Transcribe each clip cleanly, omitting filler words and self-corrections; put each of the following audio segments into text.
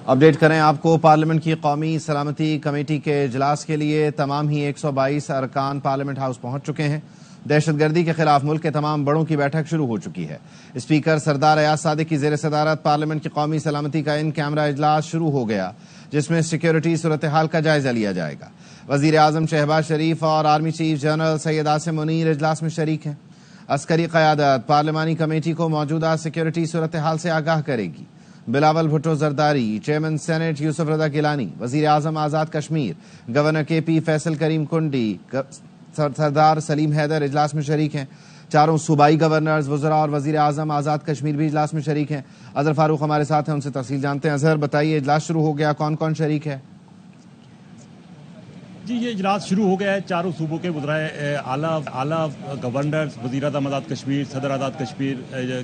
Update کریں آپ کو پارلیمنٹ کی قومی سلامتی کمیٹی کے اجلاس کے لیے تمام ہی 122 ارکان پارلیمنٹ ہاؤس پہنچ چکے ہیں۔ دہشت گردی کے خلاف ملک کے تمام بڑوں کی بیٹھک شروع ہو چکی ہے۔ اسپیکر سردار ایاز صادق کی زیر صدارت پارلیمنٹ کی قومی سلامتی کا ان کیمرہ اجلاس شروع ہو گیا، جس میں سیکیورٹی صورتحال کا جائزہ لیا جائے گا۔ وزیر اعظم شہباز شریف اور army chief general Syed Asim Munir اجلاس میں شریک ہیں۔ عسکری قیادت پارلیمانی کمیٹی کو موجودہ سیکیورٹی صورتحال سے آگاہ کرے گی۔ بلاول بھٹو زرداری، چیئرمین سینیٹ یوسف رضا گیلانی، وزیر اعظم آزاد کشمیر، گورنر کے پی فیصل کریم کنڈی، سردار سلیم حیدر اجلاس میں شریک ہیں۔ چاروں صوبائی گورنرز، وزراء اور وزیر اعظم آزاد کشمیر بھی اجلاس میں شریک ہیں۔ اظہر فاروق ہمارے ساتھ ہیں، ان سے تفصیل جانتے ہیں۔ اظہر بتائیے، اجلاس شروع ہو گیا، کون کون شریک ہے؟ جی، یہ اجلاس شروع ہو گیا ہے۔ چاروں صوبوں کے وزرائے اعلیٰ گورنرز، وزیر اعظم آزاد کشمیر، صدر آزاد کشمیر،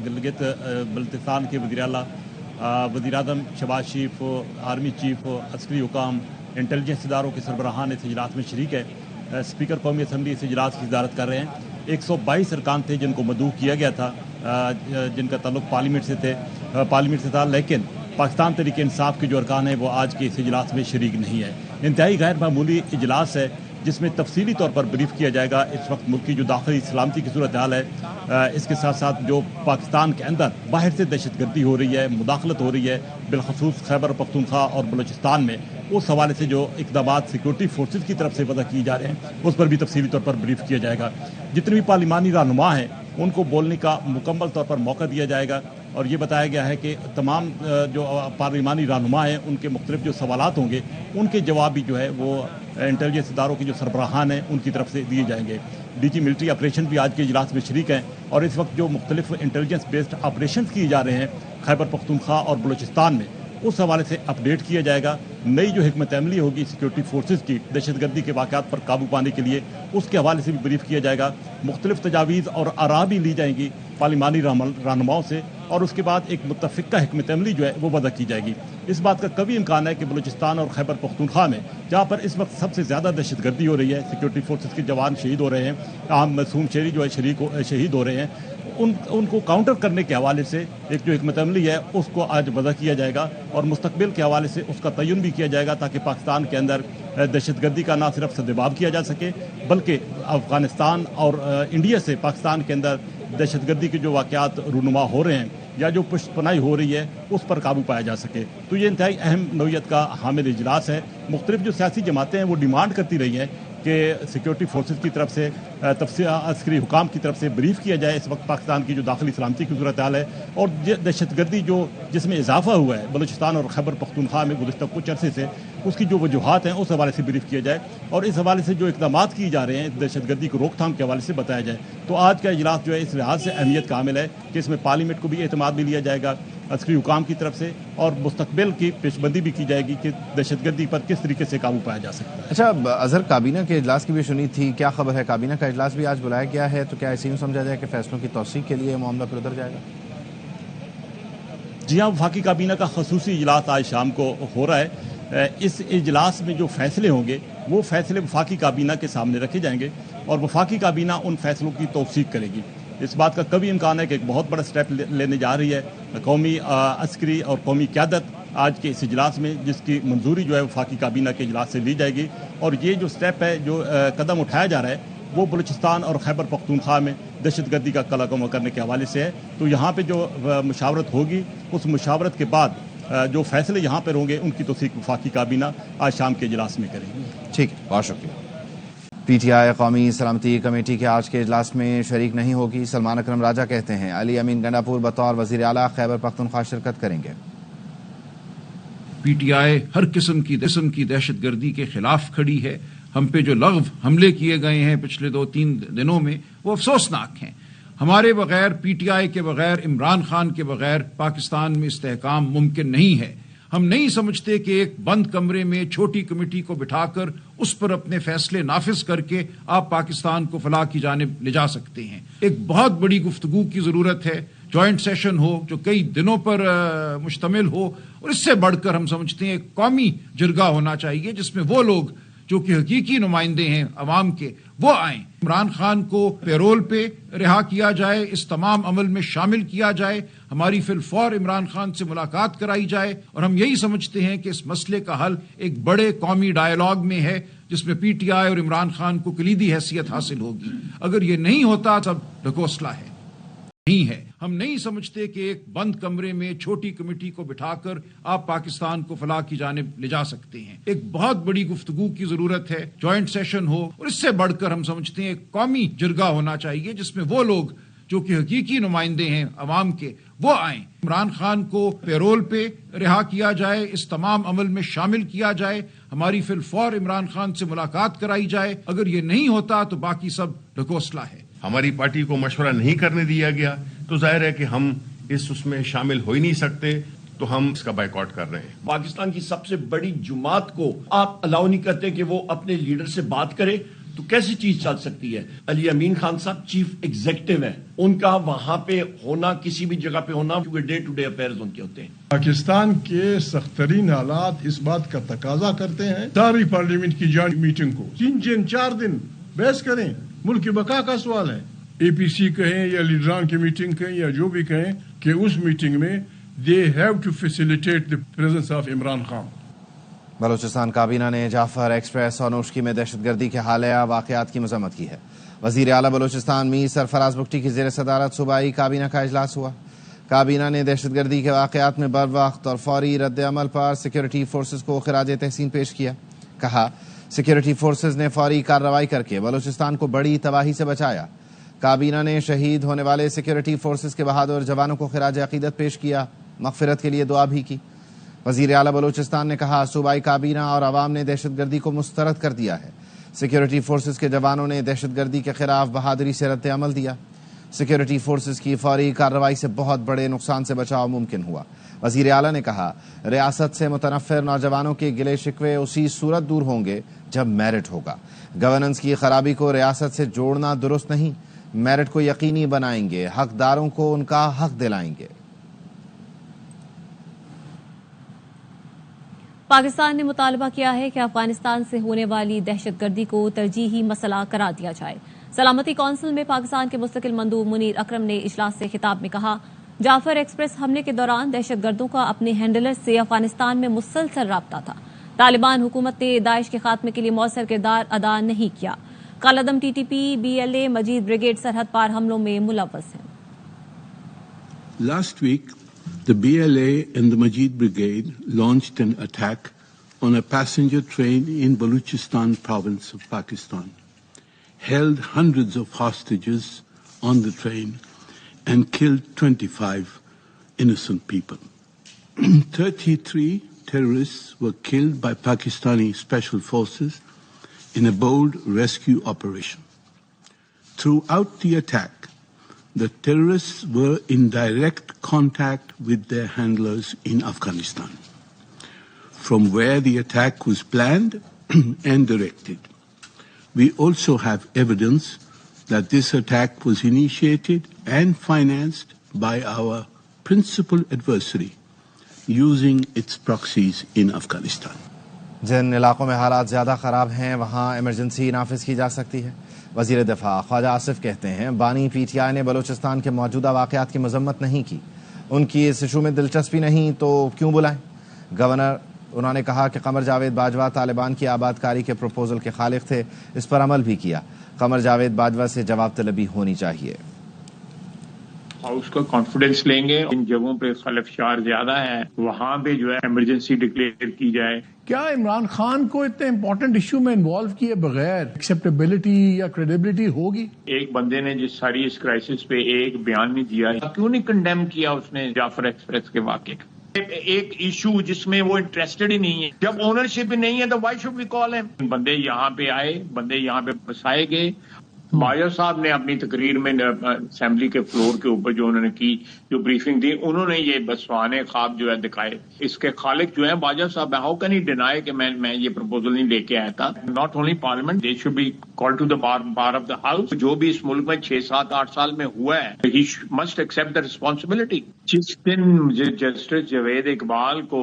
گلگت بلتستان کے وزیر اعلیٰ، وزیر اعظم شہباز شریف، آرمی چیف، عسکری حکام، انٹیلیجنس اداروں کے سربراہان اس اجلاس میں شریک ہے۔ اسپیکر قومی اسمبلی اس اجلاس کی صدارت کر رہے ہیں۔ 122 ارکان تھے جن کو مدعو کیا گیا تھا، جن کا تعلق پارلیمنٹ سے تھا، لیکن پاکستان تحریک انصاف کے جو ارکان ہیں وہ آج کے اس اجلاس میں شریک نہیں ہے۔ انتہائی غیر معمولی اجلاس ہے جس میں تفصیلی طور پر بریف کیا جائے گا اس وقت ملک کی جو داخلی سلامتی کی صورتحال ہے، اس کے ساتھ ساتھ جو پاکستان کے اندر باہر سے دہشت گردی ہو رہی ہے، مداخلت ہو رہی ہے، بالخصوص خیبر پختونخوا اور بلوچستان میں، اس حوالے سے جو اقدامات سیکورٹی فورسز کی طرف سے وضع کیے جا رہے ہیں اس پر بھی تفصیلی طور پر بریف کیا جائے گا۔ جتنے بھی پارلیمانی رہنما ہیں ان کو بولنے کا مکمل طور پر موقع دیا جائے گا، اور یہ بتایا گیا ہے کہ تمام جو پارلیمانی رہنما ہیں ان کے مختلف جو سوالات ہوں گے ان کے جواب بھی جو ہے وہ انٹیلیجنس اداروں کے جو سربراہان ہیں ان کی طرف سے دیے جائیں گے۔ ڈی جی ملٹری آپریشن بھی آج کے اجلاس میں شریک ہیں، اور اس وقت جو مختلف انٹیلیجنس بیسڈ آپریشنز کیے جا رہے ہیں خیبر پختونخوا اور بلوچستان میں، اس حوالے سے اپڈیٹ کیا جائے گا۔ نئی جو حکمت عملی ہوگی سیکورٹی فورسز کی دہشت گردی کے واقعات پر قابو پانے کے لیے، اس کے حوالے سے بھی بریف کیا جائے گا۔ مختلف تجاویز اور آراء بھی لی جائیں گی پارلیمانی رہنماؤں سے، اور اس کے بعد ایک متفقہ حکمت عملی جو ہے وہ وضع کی جائے گی۔ اس بات کا کبھی امکان ہے کہ بلوچستان اور خیبر پختونخوا میں، جہاں پر اس وقت سب سے زیادہ دہشت گردی ہو رہی ہے، سیکورٹی فورسز کے جوان شہید ہو رہے ہیں، عام معصوم شہری جو ہے شہید ہو رہے ہیں، ان کو کاؤنٹر کرنے کے حوالے سے ایک جو حکمت عملی ہے اس کو آج وضع کیا جائے گا، اور مستقبل کے حوالے سے اس کا تعین بھی کیا جائے گا، تاکہ پاکستان کے اندر دہشت گردی کا نہ صرف سدباب کیا جا سکے بلکہ افغانستان اور انڈیا سے پاکستان کے اندر دہشت گردی کے جو واقعات رونما ہو رہے ہیں یا جو پشت پناہی ہو رہی ہے اس پر قابو پایا جا سکے۔ تو یہ انتہائی اہم نوعیت کا حامل اجلاس ہے۔ مختلف جو سیاسی جماعتیں ہیں وہ ڈیمانڈ کرتی رہی ہیں کہ سیکورٹی فورسز کی طرف سے عسکری حکام کی طرف سے بریف کیا جائے اس وقت پاکستان کی جو داخلی سلامتی کی صورتحال ہے، اور دہشت گردی جس میں اضافہ ہوا ہے بلوچستان اور خیبر پختونخوا میں گزشتہ کچھ عرصے سے، اس کی جو وجوہات ہیں اس حوالے سے بریف کیا جائے، اور اس حوالے سے جو اقدامات کیے جا رہے ہیں دہشت گردی کو روک تھام کے حوالے سے بتایا جائے۔ تو آج کا اجلاس جو ہے اس لحاظ سے اہمیت کا حامل ہے کہ اس میں پارلیمنٹ کو بھی اعتماد بھی لیا جائے گا عسکری حکام کی طرف سے، اور مستقبل کی پیشبندی بھی کی جائے گی کہ دہشت گردی پر کس طریقے سے قابو پایا جا سکتا ہے۔ اچھا اظہر، کابینہ کے اجلاس کی بھی سنی تھی، کیا خبر ہے؟ کابینہ کا اجلاس بھی آج بلایا گیا ہے، تو کیا ایسے ہی سمجھا جائے کہ فیصلوں کی توثیق کے لیے معاملہ پھر ادھر جائے گا؟ جی ہاں، وفاقی کابینہ کا خصوصی اجلاس آج شام کو ہو رہا ہے۔ اس اجلاس میں جو فیصلے ہوں گے وہ فیصلے وفاقی کابینہ کے سامنے رکھے جائیں گے، اور وفاقی کابینہ ان فیصلوں کی توثیق کرے گی۔ اس بات کا کبھی امکان ہے کہ ایک بہت بڑا سٹیپ لینے جا رہی ہے قومی عسکری اور قومی قیادت آج کے اس اجلاس میں، جس کی منظوری جو ہے وفاقی کابینہ کے اجلاس سے لی جائے گی، اور یہ جو سٹیپ ہے، جو قدم اٹھایا جا رہا ہے، وہ بلوچستان اور خیبر پختونخوا میں دہشت گردی کا قلع کم کرنے کے حوالے سے ہے۔ تو یہاں پہ جو مشاورت ہوگی، اس مشاورت کے بعد جو فیصلے یہاں پر ہوں گے ان کی توثیق وفاقی کابینہ آج شام کے اجلاس میں کرے گی۔ ٹھیک ہے، بہت شکریہ۔ پی ٹی آئی قومی سلامتی کمیٹی کے آج کے اجلاس میں شریک نہیں ہوگی۔ سلمان اکرم راجہ کہتے ہیں علی امین گنڈاپور بطور وزیر اعلیٰ خیبر پختونخوا شرکت کریں گے۔ پی ٹی آئی ہر قسم کی دہشت گردی کے خلاف کھڑی ہے۔ ہم پہ جو لغو حملے کیے گئے ہیں پچھلے 2-3 دنوں میں وہ افسوسناک ہیں۔ ہمارے بغیر، پی ٹی آئی کے بغیر، عمران خان کے بغیر پاکستان میں استحکام ممکن نہیں ہے۔ ہم نہیں سمجھتے کہ ایک بند کمرے میں چھوٹی کمیٹی کو بٹھا کر اس پر اپنے فیصلے نافذ کر کے آپ پاکستان کو فلاح کی جانب لے جا سکتے ہیں۔ ایک بہت بڑی گفتگو کی ضرورت ہے، جوائنٹ سیشن ہو جو کئی دنوں پر مشتمل ہو، اور اس سے بڑھ کر ہم سمجھتے ہیں ایک قومی جرگہ ہونا چاہیے جس میں وہ لوگ جو کہ حقیقی نمائندے ہیں عوام کے وہ آئیں. عمران خان کو پیرول پہ رہا کیا جائے, اس تمام عمل میں شامل کیا جائے, ہماری فی الفور عمران خان سے ملاقات کرائی جائے. اور ہم یہی سمجھتے ہیں کہ اس مسئلے کا حل ایک بڑے قومی ڈائیلاگ میں ہے جس میں پی ٹی آئی اور عمران خان کو کلیدی حیثیت حاصل ہوگی. اگر یہ نہیں ہوتا سب ڈھکوسلا ہے, نہیں ہے. ہم نہیں سمجھتے کہ ایک بند کمرے میں چھوٹی کمیٹی کو بٹھا کر آپ پاکستان کو فلاح کی جانب لے جا سکتے ہیں. ایک بہت بڑی گفتگو کی ضرورت ہے, جوائنٹ سیشن ہو, اور اس سے بڑھ کر ہم سمجھتے ہیں ایک قومی جرگہ ہونا چاہیے جس میں وہ لوگ جو کہ حقیقی نمائندے ہیں عوام کے وہ آئیں. عمران خان کو پیرول پہ رہا کیا جائے, اس تمام عمل میں شامل کیا جائے, ہماری فی الفور عمران خان سے ملاقات کرائی جائے. اگر یہ نہیں ہوتا تو باقی سب ڈھکوسلا ہے. ہماری پارٹی کو مشورہ نہیں کرنے دیا گیا تو ظاہر ہے کہ ہم اس میں شامل ہو ہی نہیں سکتے, تو ہم اس کا بائیکاٹ کر رہے ہیں. پاکستان کی سب سے بڑی جماعت کو آپ الاؤ نہیں کرتے کہ وہ اپنے لیڈر سے بات کرے, تو کیسی چیز چل سکتی ہے؟ علی امین خان صاحب چیف ایگزیکٹو ہیں, ان کا وہاں پہ ہونا, کسی بھی جگہ پہ ہونا, کیونکہ ڈے ٹو ڈے افیئرز ان کے ہوتے ہیں. پاکستان کے سخت ترین حالات اس بات کا تقاضا کرتے ہیں ساری پارلیمنٹ کی جوائنٹ میٹنگ کو 3-4 دن بحث کریں. ملک کی بقا کا سوال ہے. اے پی سی کہیں یا لیڈران کی میٹنگ کہیں یا جو بھی کہیں کہ اس میٹنگ میں they have to facilitate the presence of Imran Khan. Balochistan کابینہ نے جعفر ایکسپریس اور نوشکی میں دہشت گردی کے حالیہ واقعات کی مذمت کی ہے. وزیر اعلیٰ بلوچستان میر سرفراز بگٹی کی زیر صدارت صوبائی کابینہ کا اجلاس ہوا. کابینہ نے دہشت گردی کے واقعات میں بروقت اور فوری رد عمل پر سیکورٹی فورسز کو خراج تحسین پیش کیا. کہا سیکورٹی فورسز نے فوری کارروائی کر کے بلوچستان کو بڑی تباہی سے بچایا. کابینہ نے شہید ہونے والے سیکورٹی فورسز کے بہادر جوانوں کو خراج عقیدت پیش کیا, مغفرت کے لیے دعا بھی کی. وزیر اعلیٰ بلوچستان نے کہا صوبائی کابینہ اور عوام نے دہشت گردی کو مسترد کر دیا ہے. سیکورٹی فورسز کے جوانوں نے دہشت گردی کے خلاف بہادری سے رد عمل دیا. سیکورٹی فورسز کی فوری کارروائی سے بہت بڑے نقصان سے بچاؤ ممکن ہوا. وزیر اعلیٰ نے کہا ریاست سے متنفر نوجوانوں کے گلے شکوے اسی صورت دور ہوں گے جب میرٹ ہوگا. گورننس کی خرابی کو ریاست سے جوڑنا درست نہیں, میرٹ کو یقینی بنائیں گے, حقداروں کو ان کا حق دلائیں گے. پاکستان نے مطالبہ کیا ہے کہ افغانستان سے ہونے والی دہشت گردی کو ترجیحی مسئلہ قرار دیا جائے. سلامتی کونسل میں پاکستان کے مستقل مندوب منیر اکرم نے اجلاس سے خطاب میں کہا جعفر ایکسپریس حملے کے دوران دہشت گردوں کا اپنے ہینڈلر سے افغانستان میں مسلسل رابطہ تھا. طالبان حکومت نے داعش کے خاتمے کے لیے مؤثر کردار ادا نہیں کیا. کالعدم T T P B L A Majeed brigade سرحد پار حملوں میں ملوث ہیں. Last week, the BLA and the Majid Brigade launched an attack on a passenger train in Baluchistan province of Pakistan, held hundreds of hostages on the train and killed 25 innocent people. 33 terrorists were killed by Pakistani special forces in a bold rescue operation. Throughout the attack, the terrorists were in direct contact with their handlers in Afghanistan, from where the attack was planned and directed. We also have evidence that this attack was initiated and financed by our principal adversary using its proxies in Afghanistan. جن علاقوں میں حالات زیادہ خراب ہیں وہاں emergency نافذ کی جا سکتی ہے. وزیر دفاع خواجہ آصف کہتے ہیں بانی پی ٹی آئی نے بلوچستان کے موجودہ واقعات کی مذمت نہیں کی. ان کی اس ایشو میں دلچسپی نہیں تو کیوں بلائیں. گورنر انہوں نے کہا کہ قمر جاوید باجوہ طالبان کی آباد کاری کے پروپوزل کے خالق تھے, اس پر عمل بھی کیا. قمر جاوید باجوہ سے جواب طلبی ہونی چاہیے. ہاؤس کا کانفیڈنس لیں گے. ان جگہوں پہ خلفشار زیادہ ہے, وہاں پہ جو ہے ایمرجنسی ڈکلیئر کی جائے. کیا عمران خان کو اتنے امپورٹنٹ ایشو میں انوالو کیے بغیر ایکسیپٹیبلٹی یا کریڈیبلٹی ہوگی؟ ایک بندے نے جس ساری اس کرائسس پہ ایک بیان نہیں دیا, کیوں نہیں کنڈیم کیا اس نے جعفر ایکسپریس کے واقعے کا؟ ایک ایشو جس میں وہ انٹرسٹڈ ہی نہیں ہے. جب اونرشپ ہی نہیں ہے تو وائی شوڈ وی کال ہم. بندے یہاں پہ آئے, بندے یہاں پہ بسائے گئے. باجوہ صاحب نے اپنی تقریر میں اسمبلی کے فلور کے اوپر جو انہوں نے کی, جو بریفنگ دی, انہوں نے یہ بسوانے خواب جو ہے دکھائے. اس کے خالق جو ہے باجوہ صاحب, ہاؤ کین ہی ڈینائی کہ میں یہ پرپوزل نہیں لے کے آیا تھا. Not only parliament, they should be call to the bar of the house. جو بھی اس ملک میں 6-7-8 سال میں ہوا ہے, he must accept the responsibility. جس دن جسٹس جاوید اقبال کو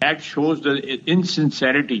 That shows the insincerity.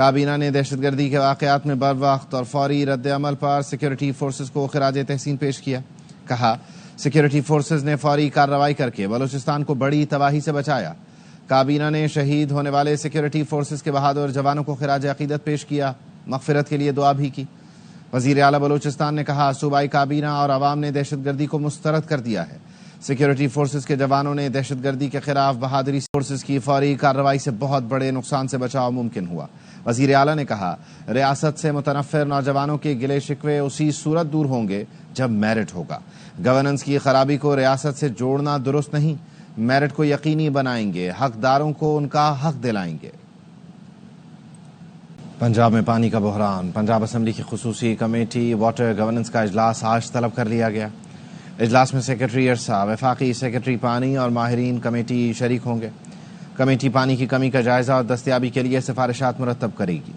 کابینہ نے دہشت گردی کے واقعات میں بروقت اور فوری رد عمل پر سیکورٹی فورسز کو خراج تحسین پیش کیا. کہا سیکورٹی فورسز نے فوری کارروائی کر کے بلوچستان کو بڑی تباہی سے بچایا. کابینہ نے شہید ہونے والے سیکورٹی فورسز کے بہادر جوانوں کو خراج عقیدت پیش کیا, مغفرت کے لیے دعا بھی کی. وزیر اعلیٰ بلوچستان نے کہا صوبائی کابینہ اور عوام نے دہشت گردی کو مسترد کر دیا ہے. سیکورٹی فورسز کے جوانوں نے دہشت گردی کے خلاف بہادری فورسز کی فوری کارروائی سے بہت بڑے نقصان سے بچاؤ ممکن ہوا. وزیر اعلیٰ نے کہا ریاست سے متنفر نوجوانوں کے گلے شکوے اسی صورت دور ہوں گے جب میرٹ ہوگا. گورننس کی خرابی کو ریاست سے جوڑنا درست نہیں, میرٹ کو یقینی بنائیں گے, حقداروں کو ان کا حق دلائیں گے. پنجاب میں پانی کا بحران. پنجاب اسمبلی کی خصوصی کمیٹی واٹر گورننس کا اجلاس آج طلب کر لیا گیا. اجلاس میں سیکرٹری ارسا, وفاقی سیکرٹری پانی اور ماہرین کمیٹی شریک ہوں گے. کمیٹی پانی کی کمی کا جائزہ اور دستیابی کے لیے سفارشات مرتب کرے گی.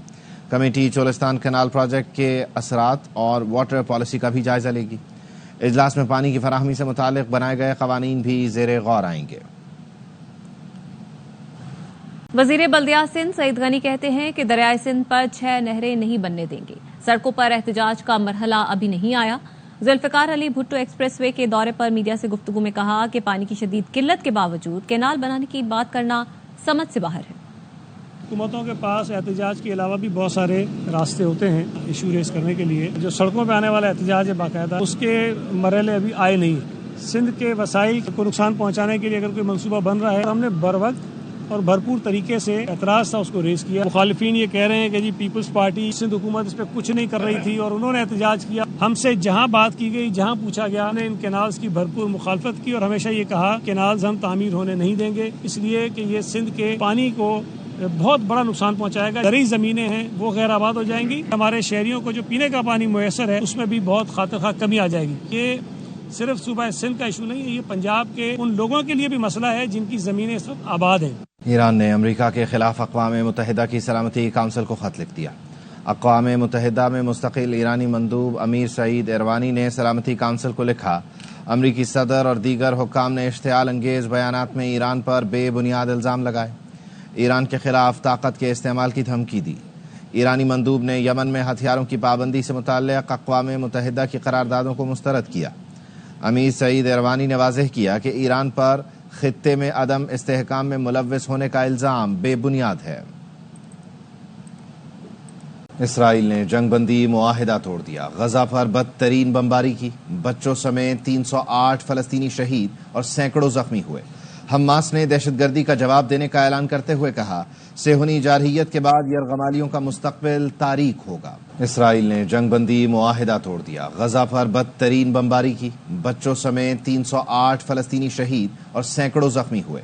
کمیٹی چولستان کینال پروجیکٹ کے اثرات اور واٹر پالیسی کا بھی جائزہ لے گی. اجلاس میں پانی کی فراہمی سے متعلق بنائے گئے قوانین بھی زیر غور آئیں گے. وزیر بلدیات سندھ سعید غنی کہتے ہیں کہ دریائے سندھ پر 6 نہریں نہیں بننے دیں گے. سڑکوں پر احتجاج کا مرحلہ ابھی نہیں آیا. ذوالفقار علی بھٹو ایکسپریس وے کے دورے پر میڈیا سے گفتگو میں کہا کہ پانی کی شدید قلت کے باوجود کینال بنانے کی بات کرنا سمجھ سے باہر ہے. حکومتوں کے پاس احتجاج کے علاوہ بھی بہت سارے راستے ہوتے ہیں ایشو ریز کرنے کے لیے. جو سڑکوں پہ آنے والا احتجاج ہے باقاعدہ اس کے مرحلے ابھی آئے نہیں. سندھ کے وسائل کو نقصان پہنچانے کے لیے اگر کوئی منصوبہ بن رہا ہے تو ہم نے بروقت اور بھرپور طریقے سے اعتراض تھا اس کو ریز کیا. مخالفین یہ کہہ رہے ہیں کہ جی پیپلز پارٹی سندھ حکومت اس پہ کچھ نہیں کر رہی تھی اور انہوں نے احتجاج کیا. ہم سے جہاں بات کی گئی, جہاں پوچھا گیا, ہم نے ان کینالز کی بھرپور مخالفت کی اور ہمیشہ یہ کہا کینالز ہم تعمیر ہونے نہیں دیں گے, اس لیے کہ یہ سندھ کے پانی کو بہت بڑا نقصان پہنچائے گا. زرعی زمینیں ہیں وہ غیر آباد ہو جائیں گی. ہمارے شہریوں کو جو پینے کا پانی میسر ہے اس میں بھی بہت خاطر خواہ کمی آ جائے گی. یہ صرف صوبہ سندھ کا ایشو نہیں ہے, یہ پنجاب کے ان لوگوں کے لیے بھی مسئلہ ہے جن کی زمینیں اس وقت آباد ہیں. ایران نے امریکہ کے خلاف اقوام متحدہ کی سلامتی کونسل کو خط لکھ دیا. اقوام متحدہ میں مستقل ایرانی مندوب امیر سعید ایروانی نے سلامتی کونسل کو لکھا امریکی صدر اور دیگر حکام نے اشتعال انگیز بیانات میں ایران پر بے بنیاد الزام لگائے, ایران کے خلاف طاقت کے استعمال کی دھمکی دی. ایرانی مندوب نے یمن میں ہتھیاروں کی پابندی سے متعلق اقوام متحدہ کی قراردادوں کو مسترد کیا. امیر سعید ایروانی نے واضح کیا کہ ایران پر خطے میں عدم استحکام میں ملوث ہونے کا الزام بے بنیاد ہے. اسرائیل نے جنگ بندی معاہدہ توڑ دیا, غزہ پر بدترین بمباری کی, بچوں سمیت 308 فلسطینی شہید اور سینکڑوں زخمی ہوئے. حماس نے دہشت گردی کا جواب دینے کا اعلان کرتے ہوئے کہا صہیونی جارحیت کے بعد یرغمالیوں کا مستقبل تاریک ہوگا. اسرائیل نے جنگ بندی معاہدہ توڑ دیا, غزہ پر بدترین بمباری کی, بچوں سمیت 308 فلسطینی شہید اور سینکڑوں زخمی ہوئے.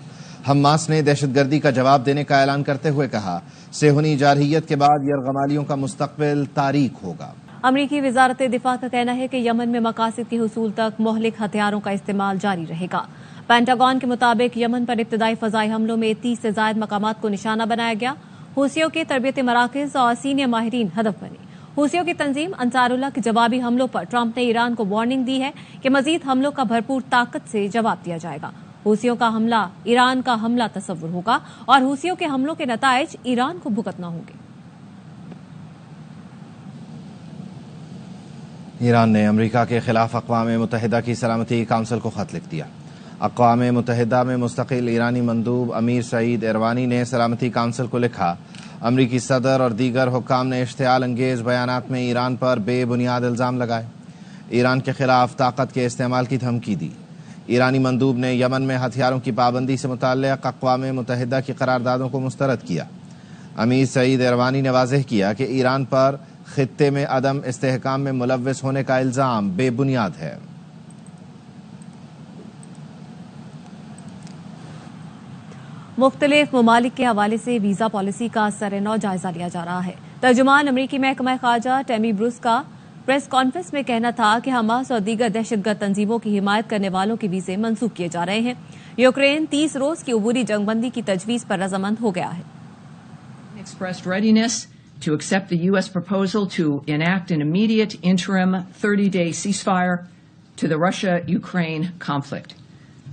حماس نے دہشت گردی کا جواب دینے کا اعلان کرتے ہوئے کہا صہیونی جارحیت کے بعد یرغمالیوں کا مستقبل تاریک ہوگا. امریکی وزارت دفاع کا کہنا ہے کہ یمن میں مقاصد کے حصول تک مہلک ہتھیاروں کا استعمال جاری رہے گا. پینٹاگون کے مطابق یمن پر ابتدائی فضائی حملوں میں 30 سے زائد مقامات کو نشانہ بنایا گیا. حوثیوں کے تربیتی مراکز اور سینئر ماہرین ہدف بنے. حوثیوں کی تنظیم انصار اللہ کے جوابی حملوں پر ٹرمپ نے ایران کو وارننگ دی ہے کہ مزید حملوں کا بھرپور طاقت سے جواب دیا جائے گا. حوثیوں کا حملہ ایران کا حملہ تصور ہوگا اور حوثیوں کے حملوں کے نتائج ایران کو بھگتنا ہوں گے. ایران نے امریکہ کے خلاف اقوام متحدہ کی سلامتی کونسل کو خط لکھ دیا. اقوام متحدہ میں مستقل ایرانی مندوب امیر سعید ایروانی نے سلامتی کونسل کو لکھا امریکی صدر اور دیگر حکام نے اشتعال انگیز بیانات میں ایران پر بے بنیاد الزام لگائے, ایران کے خلاف طاقت کے استعمال کی دھمکی دی. ایرانی مندوب نے یمن میں ہتھیاروں کی پابندی سے متعلق اقوام متحدہ کی قراردادوں کو مسترد کیا. امیر سعید ایروانی نے واضح کیا کہ ایران پر خطے میں عدم استحکام میں ملوث ہونے کا الزام بے بنیاد ہے. مختلف ممالک کے حوالے سے ویزا پالیسی کا سرنو جائزہ لیا جا رہا ہے. ترجمان امریکی محکمہ خارجہ ٹیمی بروس کا پریس کانفرنس میں کہنا تھا کہ حماس اور دیگر دہشت گرد تنظیموں کی حمایت کرنے والوں کے ویزے منسوخ کیے جا رہے ہیں. یوکرین 30 روز کی عبوری جنگ بندی کی تجویز پر رضامند ہو گیا ہے. Expressed readiness to accept the U.S. proposal to enact an immediate interim 30-day ceasefire to the Russia-Ukraine conflict.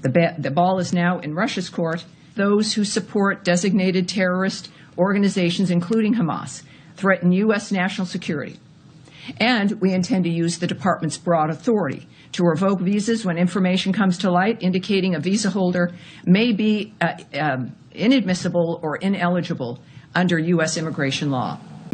The ball is now in Russia's court. Those who support designated terrorist organizations, including Hamas, threaten U.S. national security. And we intend to use the department's broad authority to revoke visas when information comes to light indicating a visa holder may be inadmissible or ineligible under U.S. immigration law.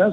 10